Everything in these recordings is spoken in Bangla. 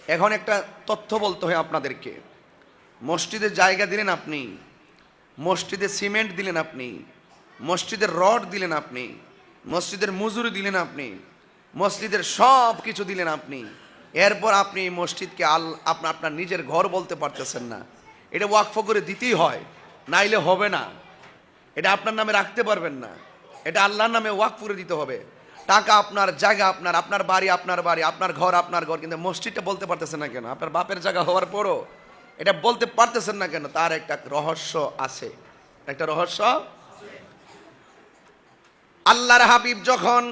এখন একটা তথ্য বলতে হয় আপনাদেরকে। মসজিদের জায়গা দিলেন আপনি, মসজিদে সিমেন্ট দিলেন আপনি, মসজিদের রড দিলেন আপনি, মসজিদের মজুরি দিলেন আপনি, মসজিদের সব কিছু দিলেন আপনি। এরপর আপনি মসজিদকে আপনার নিজের ঘর বলতে পারতেছেন না। এটা ওয়াকফ করে দিতেই হয়, নাইলে হবে না। এটা আপনার নামে রাখতে পারবেন না, এটা আল্লাহর নামে ওয়াকফ করে দিতে হবে। টাকা আপনার, জায়গা আপনার, আপনার বাড়ি আপনার বাড়ি, আপনার ঘর আপনার ঘর, কিন্তু মসজিদটা বলতে পারতেছেন না কেন? আপনার বাপের জায়গা হওয়ার পরও এটা বলতে পারতেছেন না কেন? তার একটা রহস্য আছে, একটা রহস্য। আল্লাহর হাবিব যখন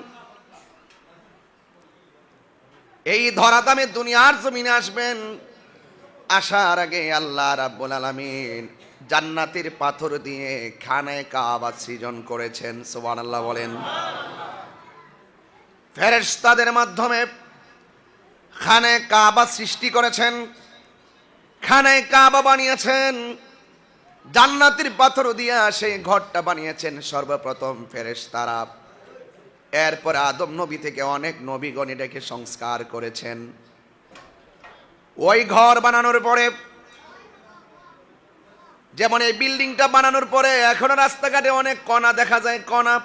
এই ধরাধামে দুনিয়ার জমিনে আসবেন, আসার আগে আল্লাহ রাব্বুল আলামিন জান্নাতের পাথর দিয়ে খানে কাবা সৃজন করেছেন। সুবহানাল্লাহ বলেন। ফেরেশতাদের মাধ্যমে খানে কাবা সৃষ্টি করেছেন, খানে কাবা বানিয়েছেন, জান্নাতের পাথর দিয়ে সেই ঘরটা বানিয়েছেন সর্বপ্রথম ফেরেশতারা। এরপর আদম নবী থেকে অনেক নবীগণ এটাকে সংস্কার করেছেন। ওই ঘর বানানোর পরে, যেমন এই বিল্ডিংটা বানানোর পরে এখনো রাস্তাঘাটে অনেক কণা দেখা যায়, কণা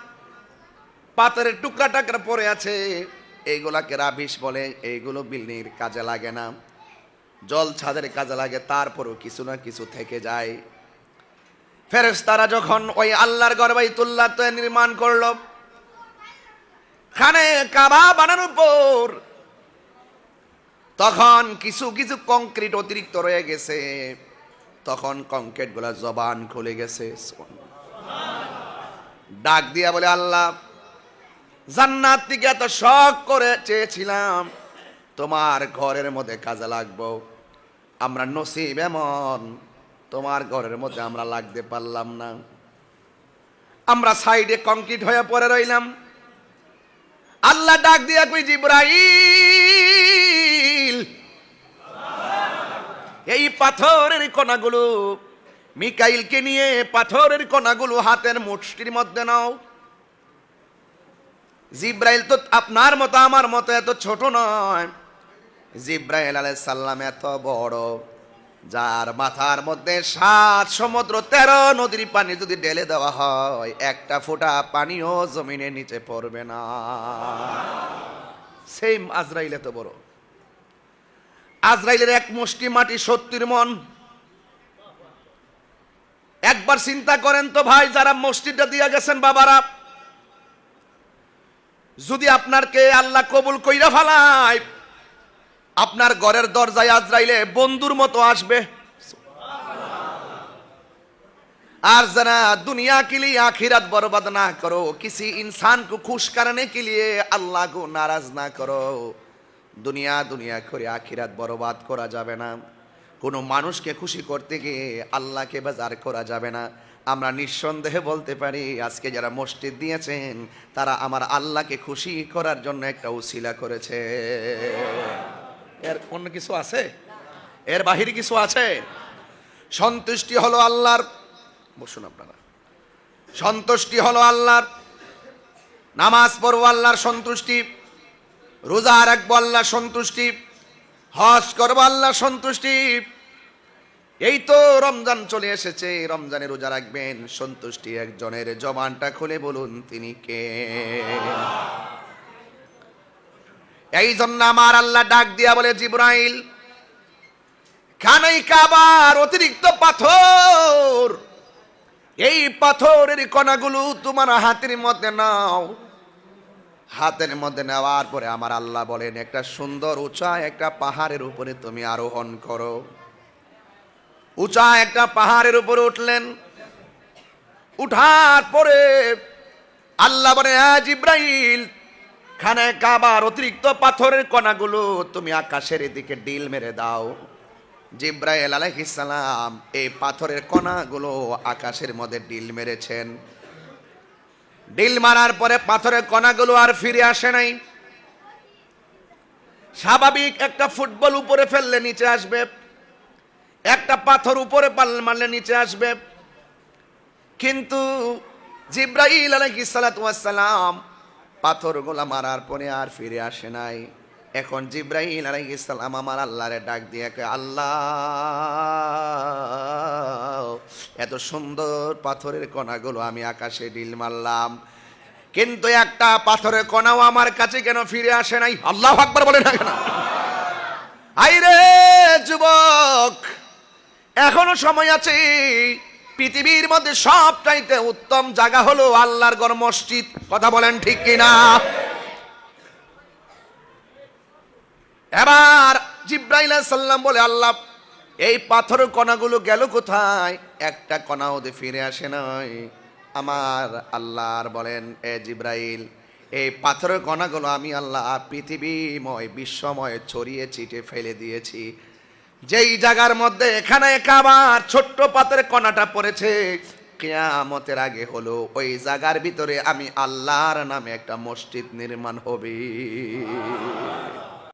পাথরের টুকরা টাকরা পড়ে আছে, এইগুলাকে রাবিশ বলে। এইগুলো বিল্ডিংয়ের কাজে লাগে না, জল ছাদের কাজে লাগে, তারপরও কিছু না কিছু থেকে যায়। ফেরেশতারা যখন ওই আল্লাহর ঘর বাইতুল্লাহ নির্মাণ করলো, খানে কাবা বানানোর পর তখন কিছু কিছু কংক্রিট অতিরিক্ত রয়ে গেছে, তখন কংক্রিট গুলা জবান খুলে গেছে, ডাক দিয়া বলে, আল্লাহ, জান্নাত থেকে এত শখ করে চেয়েছিলাম তোমার ঘরের মধ্যে কাজে লাগবো, আমরা নসিব এমন তোমার ঘরের মধ্যে আমরা লাগতে পারলাম না, আমরা সাইডে কংক্রিট হয়ে পড়ে রইলাম। আল্লাহ ডাক দিয়া কই, জিবরাইল, এই পাথরের কণাগুলো, মিকাইলকে নিয়ে পাথরের কণাগুলো হাতের মুষ্টির মধ্যে নাও। জিব্রাইল তো আপনার মতো আমার মতো এত ছোট নয়, জিব্রাইল আলাইহিস সালাম এত বড়, যার মাথার মধ্যে 7 সমুদ্র 13 নদীর পানি যদি ঢেলে দেওয়া হয়, একটা ফোঁটা পানিও জমিনের নিচে পড়বে না। সেম আজরাইল এত বড়। আজরাইলের এক মুষ্টি মাটি 70 মণ। একবার চিন্তা করেন তো ভাই, যারা মসজিদটা দিয়ে গেছেন বাবারা, যদি আপনারকে আল্লাহ কবুল কইরা ফেলায়, আপনার ঘরের দরজায় আজরাইলে বন্ধুর মতো আসবে। আর যারা दुनिया के लिए आखिरत बर्बाद ना करो, किसी इंसान को खुश करने के लिए अल्लाह को नाराज ना करो। দুনিয়া দুনিয়া করে আখিরাত বরবাদ করা যাবে না। কোনো মানুষকে খুশি করতে গিয়ে আল্লাহকে বাজার করা যাবে না। আমরা নিঃসন্দেহে বলতে পারি, আজকে যারা মসজিদ দিয়েছেন তারা আমার আল্লাহকে খুশি করার জন্য একটা উসিলা করেছে। এর অন্য কিছু আছে? এর বাহিরে কিছু আছে? সন্তুষ্টি হলো আল্লাহর, বসুন আপনারা, সন্তুষ্টি হলো আল্লাহর। নামাজ পড়বো আল্লাহর সন্তুষ্টি, রোজা রাখবো আল্লাহর সন্তুষ্টি, হজ করবো আল্লাহর সন্তুষ্টি। এই তো রমজান চলে এসেছে, রমজানে রোজা রাখবেন, সন্তুষ্টি একজনের। জবানটা খুলে বলুন, তিনি কে? এই জন্য আমার আল্লাহ ডাক দিয়া বলে, জিবরাইল, খানাই কাবার অতিরিক্ত পাথর, এই পাথরের কণাগুলো তোমার হাতের মধ্যে নাও। হাতের মধ্যে নেওয়ার পরে আমার আল্লাহ বলেন, একটা সুন্দর উঁচা একটা পাহাড়ের উপরে তুমি আরোহণ করো। উঁচা একটা পাহাড়ের উপরে উঠলেন। উঠার পরে আল্লাহ বলে, হ্যাঁ জিবরাইল, খানে কাবার অতিরিক্ত পাথরের কণাগুলো তুমি আকাশের দিকে ডিল মেরে দাও। জিবরাইল আলাইহিস সালাম এই পাথরের কণাগুলো আকাশের মধ্যে ডিল মেরেছেন। ডিল মারার পরে পাথরের কণাগুলো আর ফিরে আসে নাই। স্বাভাবিক একটা ফুটবল উপরে ফেললে নিচে আসবে, একটা পাথর উপরে মারলে নিচে আসবে, কিন্তু জিবরাইল আলাইহিস সালাতু ওয়াস সালাম পাথরগুলো মারার পরে আর ফিরে আসে নাই। এখন জিব্রাইল আলাইহিস সালাম আমার আল্লাহরে ডাক দিয়ে কয়, আল্লাহ, এত সুন্দর পাথরের কণাগুলো আমি আকাশে ঢিল মারলাম, কিন্তু একটা পাথরের কণাও আমার কাছে কেন ফিরে আসে নাই? আল্লাহু আকবার বলে না কেন? আইরে যুবক, এখনো সময় আছে। পৃথিবীর মধ্যে সবচাইতে উত্তম জায়গা হলো আল্লাহর ঘর, মসজিদ। কথা বলেন ঠিক কিনা? এবার জিব্রাইল আলাইহিস সালাম বলে, আল্লাহ, এই পাথরের কণাগুলো গেল কোথায়? একটা কণা ওদের ফিরে আসে নাই। আমার আল্লাহর বলেন, এ জিব্রাইল, এই পাথরের কণাগুলো আমি আল্লাহ পৃথিবীময় বিশ্বময় ছড়িয়ে ছিটে ফেলে দিয়েছি। যেই জায়গার মধ্যে এখানে কাবার ছোট্ট পাথরের কণাটা পড়েছে, কিয়ামতের আগে হলো ওই জায়গার ভিতরে আমি আল্লাহর নামে একটা মসজিদ নির্মাণ হবে।